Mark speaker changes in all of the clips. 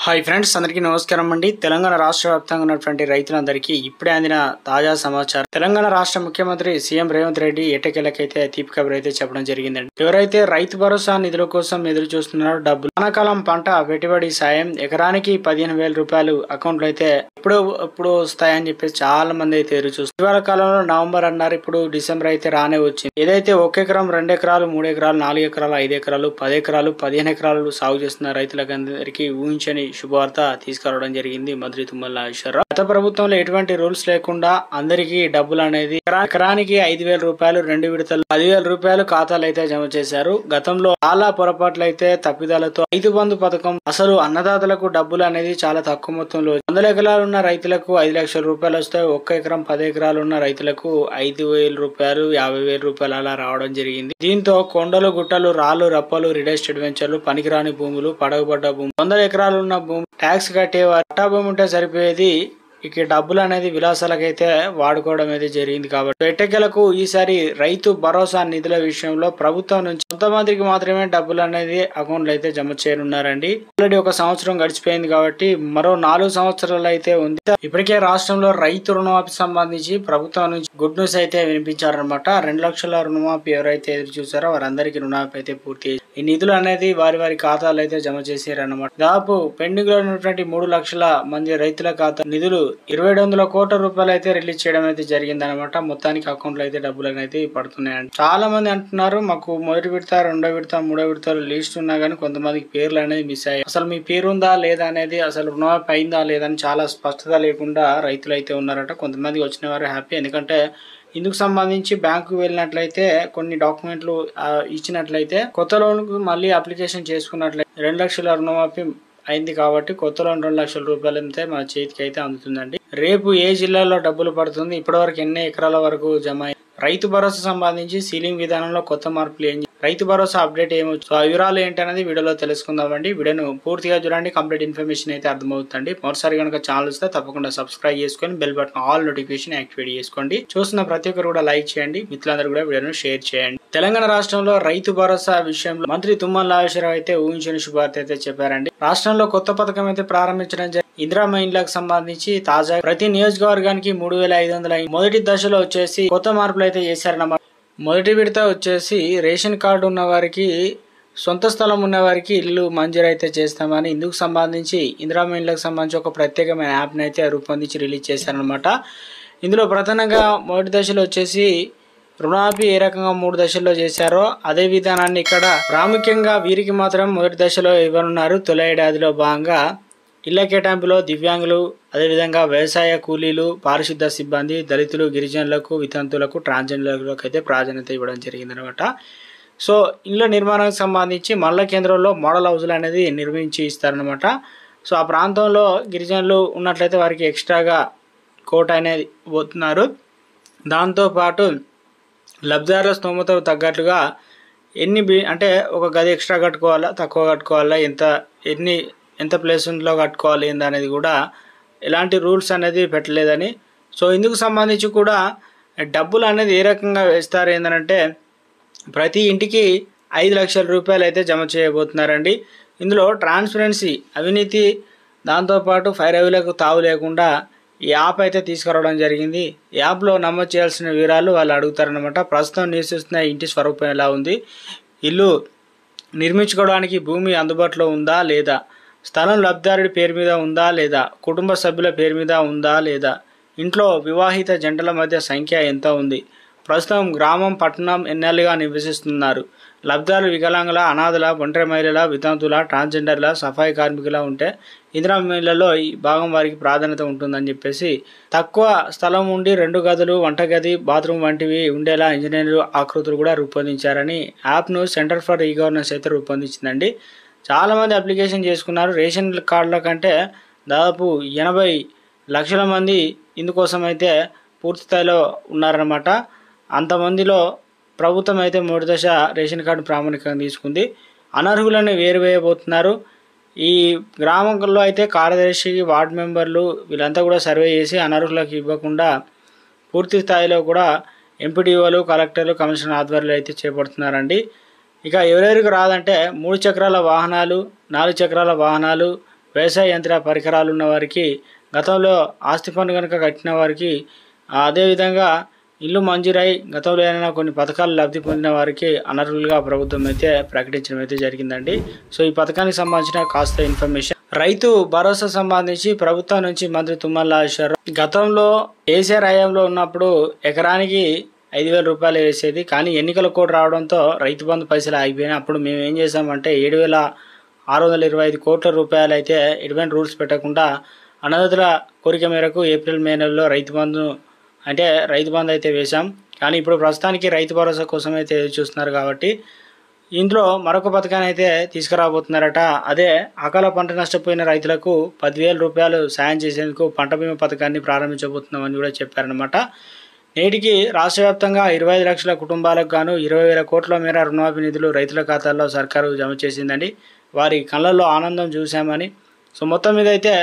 Speaker 1: Hi friends, అందరికీ నమస్కారం అండి. తెలంగాణ రాష్ట్ర వ్యాప్తంగా ఉన్నటువంటి రైతులందరికీ ఇప్పుడే అందిన తాజా సమాచారం. తెలంగాణ రాష్ట్ర ముఖ్యమంత్రి సీఎం రేవంత్ రెడ్డి ఎట్టకేలకైతే తీపి కబురు అయితే చెప్పడం జరిగిందండి. ఎవరైతే రైతు భరోసా నిధుల కోసం ఎదురు చూస్తున్నారో డబ్బులు వానాకాలం పంట పెట్టుబడి సాయం ఎకరానికి 15,000 రూపాయలు అకౌంట్లో అయితే ఇప్పుడు వస్తాయని చెప్పేసి చాలా మంది అయితే ఎదురు చూస్తారు. ఇటీవల కాలంలో నవంబర్ అన్నారు, ఇప్పుడు డిసెంబర్ అయితే రానే వచ్చింది. ఏదైతే 1 ఎకరం 2 ఎకరాలు 3 ఎకరాలు 4 ఎకరాలు 5 ఎకరాలు 10 ఎకరాలు 15 ఎకరాలు సాగు చేస్తున్న రైతులందరికీ ఊహించని శుభవార్త తీసుకురావడం జరిగింది మంత్రి తుమ్మల నాగేశ్వరరావు. గత ప్రభుత్వంలో ఎటువంటి రూల్స్ లేకుండా అందరికీ డబ్బులు అనేది ఎకరానికి 5,000 రూపాయలు 2 విడతలు 10,000 రూపాయలు ఖాతాలు అయితే జమ చేశారు. గతంలో చాలా పొరపాట్లు అయితే తప్పిదాలతో రైతు బంధు పథకం అసలు అన్నదాతలకు డబ్బులు అనేది చాలా తక్కువ మొత్తంలో 100 ఎకరాలు ఉన్న రైతులకు 5 లక్షల రూపాయలు వస్తాయి. 1 ఎకరం 10 ఎకరాలు ఉన్న రైతులకు 5,000 రూపాయలు 50,000 రూపాయలు అలా రావడం జరిగింది. దీంతో కొండలు గుట్టలు రాళ్లు రప్పలు రియల్ ఎస్టేట్ వెంచర్లు పనికిరాని భూములు పడగబడ్డ భూములు 100 ఎకరాలు ఉన్న భూమి ట్యాక్స్ కట్టే పట్టా భూమి ఉంటే సరిపోయేది. ఇక డబ్బులు అనేది విలాసాలకైతే వాడుకోవడం అయితే జరిగింది. కాబట్టి ఎట్టకేలకు ఈసారి రైతు భరోసా నిధుల విషయంలో ప్రభుత్వం నుంచి కొంతమందికి మాత్రమే డబ్బులు అనేది అకౌంట్లు అయితే జమ చేయనున్నారండి. ఆల్రెడీ 1 సంవత్సరం గడిచిపోయింది కాబట్టి మరో 4 సంవత్సరాలు అయితే ఉంది. ఇప్పటికే రాష్ట్రంలో రైతు రుణమాఫీ సంబంధించి ప్రభుత్వం నుంచి గుడ్ న్యూస్ అయితే వినిపించారనమాట. 2 లక్షల రుణమాఫీ ఎవరైతే ఎదురు చూసారో వారందరికీ రుణమాఫీ అయితే పూర్తి. ఈ నిధులు అనేది వారి ఖాతాలు అయితే జమ చేశారన్నమాట. దాదాపు పెండింగ్ లో ఉన్నటువంటి 3 లక్షల మంది రైతుల ఖాతా నిధులు 2,700 కోట్ల రూపాయలు అయితే రిలీజ్ చేయడం అయితే జరిగింది అనమాట. మొత్తానికి అకౌంట్ లో అయితే డబ్బులు అనేది పడుతున్నాయండి. చాలా మంది అంటున్నారు, మాకు మొదటి విడత 2వ విడత 3వ విడత లిస్ట్ ఉన్నా కానీ కొంతమందికి పేర్లు అనేది మిస్ అయ్యాయి. అసలు మీ పేరు ఉందా లేదా అనేది, అసలు రుణమాఫీ అయిందా లేదని చాలా స్పష్టత లేకుండా రైతులు అయితే ఉన్నారట. కొంతమందికి వచ్చిన వారు హ్యాపీ, ఎందుకంటే ఇందుకు సంబంధించి బ్యాంకు వెళ్ళినట్లయితే కొన్ని డాక్యుమెంట్లు ఇచ్చినట్లయితే కొత్త లోన్ కు మళ్ళీ అప్లికేషన్ చేసుకున్నట్లయితే 2 లక్షల రుణమాఫీ అయింది కాబట్టి కొత్త లోన్ 2 లక్షల రూపాయలు అయితే మన చేతికి అయితే అందుతుందండి. రేపు ఏ జిల్లాలో డబ్బులు పడుతుంది, ఇప్పటివరకు ఎన్ని ఎకరాల వరకు జమ, రైతు భరోసా సంబంధించి సీలింగ్ విధానంలో కొత్త మార్పులు ఏం, రైతు భరోసా అప్డేట్ ఏమొచ్చు, ఆ వివరాలు ఏంటనేది వీడియోలో తెలుసుకుందామండి. వీడియోను పూర్తిగా చూడండి, కంప్లీట్ ఇన్ఫర్మేషన్ అయితే అర్థమవుతుంది. మరోసారి కనుక ఛానల్ వస్తే తప్పకుండా సబ్స్క్రైబ్ చేసుకొని bell button all notification activate చేసుకోండి. చూస్తున్న ప్రతి ఒక్కరు కూడా లైక్ చేయండి, మిత్రులందరూ కూడా వీడియోను షేర్ చేయండి. తెలంగాణ రాష్ట్రంలో రైతు భరోసా విషయంలో మంత్రి తుమ్మల నాగేశ్వరరావు అయితే ఊహించని శుభార్త అయితే చెప్పారండి. రాష్ట్రంలో కొత్త పథకం అయితే ప్రారంభించడం జరిగింది. ఇందిరమ్మ ఇండ్లకు సంబంధించి తాజా ప్రతి నియోజకవర్గానికి 3,500 మొదటి దశలో వచ్చేసి కొత్త మార్పులు అయితే చేశారన్నమాట. మొదటి విడత వచ్చేసి రేషన్ కార్డు ఉన్న వారికి, సొంత స్థలం ఉన్న వారికి ఇల్లు మంజూరు అయితే చేస్తామని ఇందుకు సంబంధించి ఇందిరమ్మ ఇండ్లకు సంబంధించి ఒక ప్రత్యేకమైన యాప్ని అయితే రూపొందించి రిలీజ్ చేశారనమాట. ఇందులో ప్రధానంగా మొదటి దశలో వచ్చేసి రుణమాఫీ ఏ రకంగా 3 దశల్లో చేశారో అదే విధానాన్ని ఇక్కడ ప్రాముఖ్యంగా వీరికి మాత్రం మొదటి దశలో ఇవ్వనున్నారు. తొలి ఏడాదిలో భాగంగా ఇళ్ల కేటాయింపులో దివ్యాంగులు, అదేవిధంగా వ్యవసాయ కూలీలు, పారిశుద్ధ సిబ్బంది, దళితులు, గిరిజనులకు, వితంతులకు, ట్రాన్స్జెండర్లకు అయితే ప్రాధాన్యత ఇవ్వడం జరిగిందనమాట. సో ఇళ్ల నిర్మాణానికి సంబంధించి మల్ల కేంద్రంలో మోడల్ హౌజులు అనేది నిర్మించి ఇస్తారనమాట. సో ఆ ప్రాంతంలో గిరిజనులు ఉన్నట్లయితే వారికి ఎక్స్ట్రాగా కోట అనేది పోతున్నారు. దాంతోపాటు లబ్ధిదారుల స్తోమతకు తగ్గట్లుగా అంటే ఒక గది ఎక్స్ట్రా కట్టుకోవాలా, తక్కువ కట్టుకోవాలా, ఎంత ప్లేస్లో కట్టుకోవాలి ఏందనేది కూడా ఎలాంటి రూల్స్ అనేది పెట్టలేదని. సో ఇందుకు సంబంధించి కూడా డబ్బులు అనేది ఏ రకంగా వేస్తారు ఏంటంటే ప్రతి ఇంటికి 5 లక్షల రూపాయలు అయితే జమ చేయబోతున్నారండి. ఇందులో ట్రాన్స్పరెన్సీ, అవినీతి, దాంతోపాటు ఫైరవీలకు తావు లేకుండా ఈ యాప్ అయితే తీసుకురావడం జరిగింది. యాప్లో నమోదు చేయాల్సిన వివరాలు వాళ్ళు అడుగుతారనమాట. ప్రస్తుతం నివసిస్తున్న ఇంటి స్వరూపం ఎలా ఉంది, ఇల్లు నిర్మించుకోవడానికి భూమి అందుబాటులో ఉందా లేదా, స్థలం లబ్ధిదారుడి పేరు మీద ఉందా లేదా, కుటుంబ సభ్యుల పేరు మీద ఉందా లేదా, ఇంట్లో వివాహిత జంటల మధ్య సంఖ్య ఎంత ఉంది, ప్రస్తుతం గ్రామం పట్టణం ఎన్నేళ్ళుగా నివసిస్తున్నారు, లబ్ధిదారులు వికలాంగుల, అనాథల, ఒంటరి మహిళల, వితంతుల, ట్రాన్స్జెండర్ల, సఫాయి కార్మికుల ఉంటే ఇందిరమ్మ ఇళ్లలో ఈ భాగం వారికి ప్రాధాన్యత ఉంటుందని చెప్పేసి, తక్కువ స్థలం ఉండి 2 గదులు, వంటగది, బాత్రూమ్ వంటివి ఉండేలా ఇంజనీర్లు ఆకృతులు కూడా రూపొందించారని యాప్ను సెంటర్ ఫర్ ఈ గవర్నెన్స్ అయితే రూపొందించిందండి. చాలా మంది అప్లికేషన్ చేసుకున్నారు. రేషన్ కార్డుల కంటే దాదాపు 80 లక్షల మంది ఇందుకోసం అయితే పూర్తి స్థాయిలో ఉన్నారన్నమాట. అంతమందిలో ప్రభుత్వం అయితే మొదటి దశ రేషన్ కార్డు ప్రామాణికంగా తీసుకుంది. అనర్హులను వేయబోతున్నారు. ఈ గ్రామంలో అయితే కార్యదర్శి, వార్డు మెంబర్లు వీళ్ళంతా కూడా సర్వే చేసి అనర్హులకు ఇవ్వకుండా పూర్తి స్థాయిలో కూడా ఎంపీడీఓలు, కలెక్టర్లు, కమిషనర్ ఆధ్వర్యంలో అయితే చేపడుతున్నారండి. ఇక ఎవరెవరికి రాదంటే 3 చక్రాల వాహనాలు, 4 చక్రాల వాహనాలు, వ్యవసాయ యంత్ర పరికరాలు ఉన్న వారికి, గతంలో ఆస్తి పన్ను కనుక కట్టిన వారికి, అదేవిధంగా ఇల్లు మంజూరై గతంలో ఏమైనా కొన్ని పథకాలు లబ్ధి పొందిన వారికి అనర్హులుగా ప్రభుత్వం అయితే ప్రకటించడం అయితే జరిగిందండి. సో ఈ పథకానికి సంబంధించిన కాస్త ఇన్ఫర్మేషన్. రైతు భరోసా సంబంధించి ప్రభుత్వం నుంచి మంత్రి తుమ్మల నాగేశ్వరరావు గతంలో కేసీఆర్ హయాంలో ఉన్నప్పుడు ఎకరానికి 5,000 రూపాయలు వేసేది. కానీ ఎన్నికల కోడ్ రావడంతో రైతు బంధు పైసలు ఆగిపోయినాయి. అప్పుడు మేము ఏం చేసామంటే 7,625 కోట్ల రూపాయలు అయితే ఎటువంటి రూల్స్ పెట్టకుండా అన్నదాతల కోరిక మేరకు ఏప్రిల్ మే నెలలో రైతు బంధు అయితే వేశాం. కానీ ఇప్పుడు ప్రస్తుతానికి రైతు భరోసా కోసం అయితే చూస్తున్నారు కాబట్టి ఇందులో మరొక పథకాన్ని అయితే తీసుకురాబోతున్నారట. అదే అకాల పంట నష్టపోయిన రైతులకు 10,000 రూపాయలు సాయం చేసేందుకు పంట బీమా పథకాన్ని ప్రారంభించబోతున్నామని కూడా చెప్పారనమాట. నేటికి రాష్ట్ర వ్యాప్తంగా 25 లక్షల కుటుంబాలకు గాను 20,000 కోట్ల మేర రుణమాఫీ నిధులు రైతుల ఖాతాల్లో సర్కారు జమ చేసిందండి. వారి కళ్ళల్లో ఆనందం చూశామని. సో మొత్తం మీద అయితే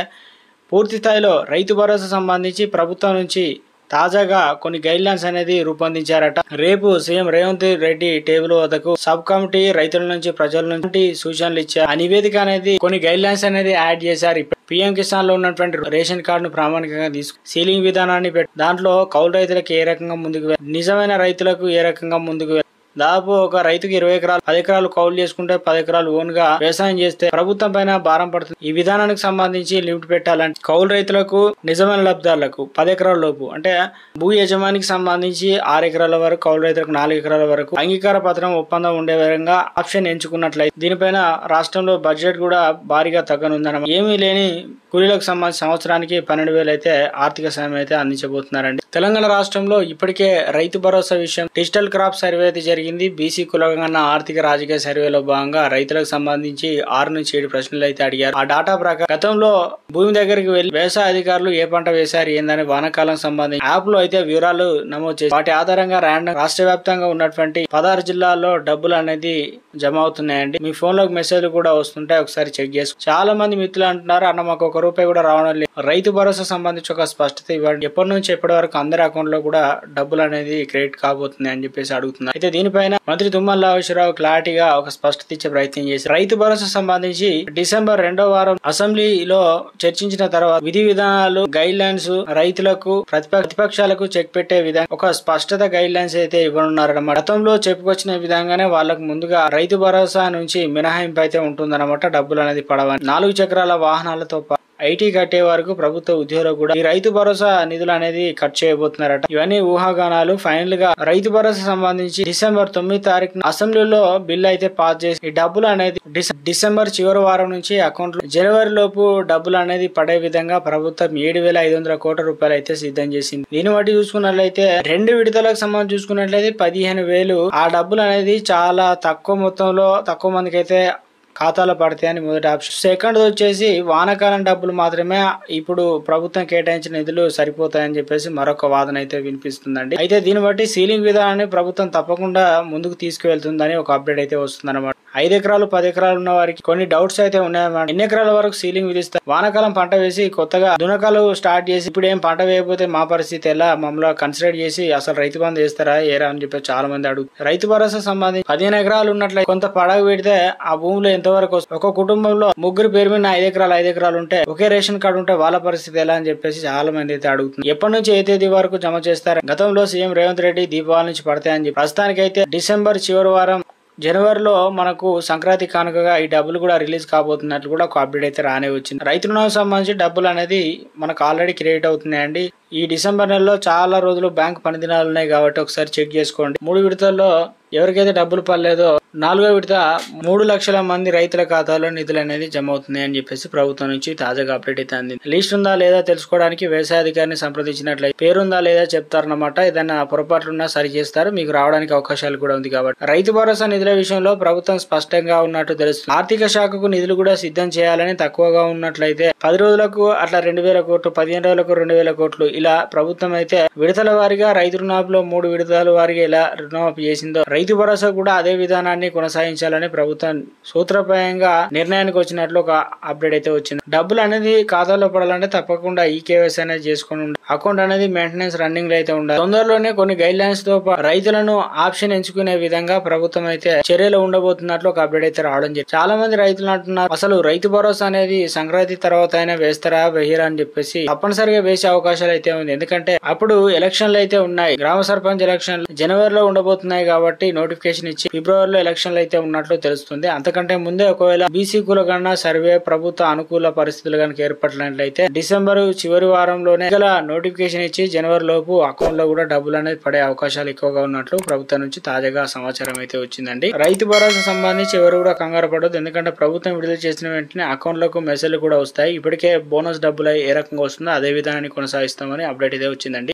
Speaker 1: పూర్తి స్థాయిలో రైతు భరోసా సంబంధించి ప్రభుత్వం నుంచి తాజాగా కొన్ని గైడ్ లైన్స్ అనేది రూపొందించారట. రేపు సీఎం రేవంత్ రెడ్డి టేబుల్ వద్దకు సబ్ కమిటీ రైతుల నుంచి ప్రజల నుంచి సూచనలు ఇచ్చారు. ఆ నివేదిక అనేది కొన్ని గైడ్ లైన్స్ అనేది యాడ్ చేశారు. పీఎం కిసాన్ లో ఉన్నటువంటి రేషన్ కార్డును ప్రామాణికంగా సీలింగ్ విధానాన్ని దాంట్లో కౌలు రైతులకు ఏ రకంగా ముందుకు నిజమైన రైతులకు ఏ రకంగా ముందుకు దాదాపు ఒక రైతుకి 20 ఎకరాలు 10 ఎకరాలు కౌలు చేసుకుంటే 10 ఎకరాలు ఓన్ గా వ్యవసాయం చేస్తే ప్రభుత్వం పైన భారం పడుతుంది. ఈ విధానానికి సంబంధించి లిమిట్ పెట్టాలంటే కౌలు రైతులకు నిజమైన లబ్ధిదారులకు 10 ఎకరాల లోపు అంటే భూ యజమానికి సంబంధించి 6 ఎకరాల వరకు, కౌలు రైతులకు 4 ఎకరాల వరకు అంగీకార పత్రం ఒప్పందం ఉండే విధంగా ఆప్షన్ ఎంచుకున్నట్లయితే దీనిపైన రాష్ట్రంలో బడ్జెట్ కూడా భారీగా తగ్గనుందన్నమాట. ఏమీ లేని కూలీలకు సంబంధించి సంవత్సరానికి 12,000 అయితే ఆర్థిక సాయం అయితే అందించబోతున్నారండి. తెలంగాణ రాష్ట్రంలో ఇప్పటికే రైతు భరోసా విషయం డిజిటల్ క్రాప్ సర్వే అయితే జరిగింది. బీసీ కులగన్న ఆర్థిక రాజకీయ సర్వేలో భాగంగా రైతులకు సంబంధించి 6 నుంచి 7 ప్రశ్నలు అయితే అడిగారు. ఆ డాటా ప్రకారం గతంలో భూమి దగ్గరికి వెళ్లి వ్యవసాయ అధికారులు ఏ పంట వేశారు ఏందని వానాకాలం సంబంధించి యాప్ లో అయితే వివరాలు నమోదు చేసి వాటి ఆధారంగా రాష్ట్ర వ్యాప్తంగా ఉన్నటువంటి 16 జిల్లాల్లో డబ్బులు అనేది జమ అవుతున్నాయండి. మీ ఫోన్ లోకి మెసేజ్లు కూడా వస్తుంటాయి, ఒకసారి చెక్ చేసుకో. చాలా మంది మిత్రులు అంటున్నారు, అన్న మాకు 1 రూపాయి కూడా రావడం లేదు, రైతు భరోసా సంబంధించి ఒక స్పష్టత ఇవ్వండి, ఎప్పటి నుంచి ఎప్పటి వరకు అందరి అకౌంట్ లో కూడా డబ్బులు అనేది క్రెడిట్ కాబోతుంది అని చెప్పేసి అడుగుతున్నారు. అయితే దీనిపైన మంత్రి తుమ్మల నాగేశ్వరరావు క్లారిటీగా ఒక స్పష్టత ఇచ్చే ప్రయత్నం చేశారు. రైతు భరోసా సంబంధించి డిసెంబర్ 2వ వారం అసెంబ్లీలో చర్చించిన తర్వాత విధి విధానాలు గైడ్ లైన్స్ రైతులకు ప్రతిపక్షాలకు చెక్ పెట్టే విధంగా ఒక స్పష్టత గైడ్ లైన్స్ అయితే ఇవ్వనున్నారన్నమాట. గతంలో చెప్పుకొచ్చిన విధంగానే వాళ్ళకు ముందుగా రైతు భరోసా నుంచి మినహాయింపు అయితే ఉంటుందన్నమాట. డబ్బులు అనేది పడవని 4 చక్రాల వాహనాలతో ఐటీ కట్టే వరకు ప్రభుత్వ ఉద్యోగులు కూడా ఈ రైతు భరోసా నిధులు అనేది కట్ చేయబోతున్నారట. ఇవన్నీ ఊహాగానాలు. ఫైనల్ గా రైతు భరోసా సంబంధించి డిసెంబర్ 9వ తారీఖున అసెంబ్లీలో బిల్ అయితే పాస్ చేసి ఈ డబ్బులు అనేది డిసెంబర్ చివరి వారం నుంచి అకౌంట్ లో జనవరి లోపు డబ్బులు అనేది పడే విధంగా ప్రభుత్వం 7,500 కోట్ల రూపాయలు అయితే సిద్ధం చేసింది. దీన్ని బట్టి చూసుకున్నట్లయితే 2 విడతలకు సంబంధించి చూసుకున్నట్లయితే 15,000 ఆ డబ్బులు అనేది చాలా తక్కువ మొత్తంలో తక్కువ మందికి అయితే ఖాతాలో పడతాయని మొదటి ఆప్షన్. సెకండ్ వచ్చేసి వానాకాలం డబ్బులు మాత్రమే ఇప్పుడు ప్రభుత్వం కేటాయించిన నిధులు సరిపోతాయని చెప్పేసి మరొక వాదన అయితే వినిపిస్తుందండి. అయితే దీన్ని బట్టి సీలింగ్ విధానాన్ని ప్రభుత్వం తప్పకుండా ముందుకు తీసుకువెళ్తుందని ఒక అప్డేట్ అయితే వస్తుందన్నమాట. 5 ఎకరాలు 10 ఎకరాలు ఉన్న వారికి కొన్ని డౌట్స్ అయితే ఉన్నాయన్నమాట. ఎన్ని ఎకరాల వరకు సీలింగ్ విధిస్తారు, వానాకాలం పంట వేసి కొత్తగా దునకాలు స్టార్ట్ చేసి ఇప్పుడు ఏం పంట వేయకపోతే మా పరిస్థితి ఎలా, మమ్మల్ని కన్సిడర్ చేసి అసలు రైతు బంధు వేస్తారా ఏరా అని చెప్పి చాలా మంది అడుగుతారు. రైతు భరోసా సంబంధించి 15 ఎకరాలు ఉన్నట్లయితే కొంత పడగ పెడితే ఆ భూమిలో ఎంతవరకు ఒక కుటుంబంలో ముగ్గురు పేరు మీద 5 ఎకరాలు ఉంటే ఒకే రేషన్ కార్డు ఉంటే వాళ్ళ పరిస్థితి ఎలా అని చెప్పేసి చాలా మంది అయితే అడుగుతున్నారు. ఎప్పటి నుంచి ఏ తేదీ వరకు జమ చేస్తారు? గతంలో సీఎం రేవంత్ రెడ్డి దీపావళి నుంచి పడతాయని చెప్పి ప్రస్తుతానికైతే డిసెంబర్ చివరి వారం జనవరిలో మనకు సంక్రాంతి కానుకగా ఈ డబ్బులు కూడా రిలీజ్ కాబోతున్నట్లు కూడా ఒక అప్డేట్ అయితే రానే వచ్చింది. రైతు రుణాలకు సంబంధించి డబ్బులు అనేది మనకు ఆల్రెడీ క్రియేట్ అవుతున్నాయండి. ఈ డిసెంబర్ నెలలో చాలా రోజులు బ్యాంక్ పని దినాలు ఉన్నాయి కాబట్టి ఒకసారి చెక్ చేసుకోండి. 3 విడతల్లో ఎవరికైతే డబ్బులు పడలేదో 4వ విడత 3 లక్షల మంది రైతుల ఖాతాలో నిధులు అనేది జమ అవుతున్నాయి అని చెప్పేసి ప్రభుత్వం నుంచి తాజాగా అప్డేట్ అయితే అందింది. లిస్ట్ ఉందా లేదా తెలుసుకోవడానికి వ్యవసాయ అధికారిని సంప్రదించినట్లయితే పేరుందా లేదా చెప్తారన్నమాట. ఏదైనా పొరపాట్లున్నా సరి చేస్తారు, మీకు రావడానికి అవకాశాలు కూడా ఉంది కాబట్టి. రైతు భరోసా నిధుల విషయంలో ప్రభుత్వం స్పష్టంగా ఉన్నట్టు తెలుస్తుంది. ఆర్థిక శాఖకు నిధులు కూడా సిద్ధం చేయాలని తక్కువగా ఉన్నట్లయితే 10 రోజులకు అట్లా 2,000 కోట్లు, 15 రోజులకు 2,000 కోట్లు ఇలా ప్రభుత్వం అయితే విడతల వారీగా రైతు రుణాపులో 3 విడతల వారీగా ఇలా రుణమాఫీ చేసిందో రైతు భరోసా కూడా అదే విధానాన్ని కొనసాగించాలని ప్రభుత్వం సూత్రప్రాయంగా నిర్ణయానికి వచ్చినట్లు ఒక అప్డేట్ అయితే వచ్చింది. డబ్బులు అనేది ఖాతాలో పడాలంటే తప్పకుండా ఈ కేవైసీ అనేది చేసుకుని ఉండాలి. అకౌంట్ అనేది మెయింటెనెన్స్ రన్నింగ్ లో అయితే ఉండాలి. తొందరలోనే కొన్ని గైడ్ లైన్స్ తో రైతులను ఆప్షన్ ఎంచుకునే విధంగా ప్రభుత్వం అయితే చర్యలు ఉండబోతున్నట్లు ఒక అప్డేట్ అయితే రావడం జరిగింది. చాలా మంది రైతులు అంటున్నారు, అసలు రైతు భరోసా అనేది సంక్రాంతి తర్వాత అయినా వేస్తారా వేయరా అని చెప్పేసి. తప్పనిసరిగా వేసే అవకాశాలు అయితే ఉంది. ఎందుకంటే అప్పుడు ఎలక్షన్లు అయితే ఉన్నాయి. గ్రామ సర్పంచ్ ఎలక్షన్లు జనవరిలో ఉండబోతున్నాయి కాబట్టి నోటిఫికేషన్ ఇచ్చి ఫిబ్రవరిలో ఎలక్షన్లు అయితే ఉన్నట్లు తెలుస్తుంది. అంతకంటే ముందే ఒకవేళ బీసీ కులగణన సర్వే ప్రభుత్వ అనుకూల పరిస్థితులు కనుక ఏర్పడినట్లయితే డిసెంబర్ చివరి వారంలోనే నోటిఫికేషన్ ఇచ్చి జనవరి లోపు అకౌంట్ లో కూడా డబ్బులు అనేది పడే అవకాశాలు ఎక్కువగా ఉన్నట్లు ప్రభుత్వం నుంచి తాజాగా సమాచారం అయితే వచ్చిందండి. రైతు భరోసా సంబంధించి ఎవరు కూడా కంగారు పడదు. ఎందుకంటే ప్రభుత్వం విడుదల చేసిన వెంటనే అకౌంట్ లకు మెసేజ్లు కూడా వస్తాయి. ఇప్పటికే బోనస్ డబ్బులు ఏ రకంగా వస్తుందో అదే విధానాన్ని కొనసాగిస్తామని అప్డేట్ అయితే వచ్చిందండి.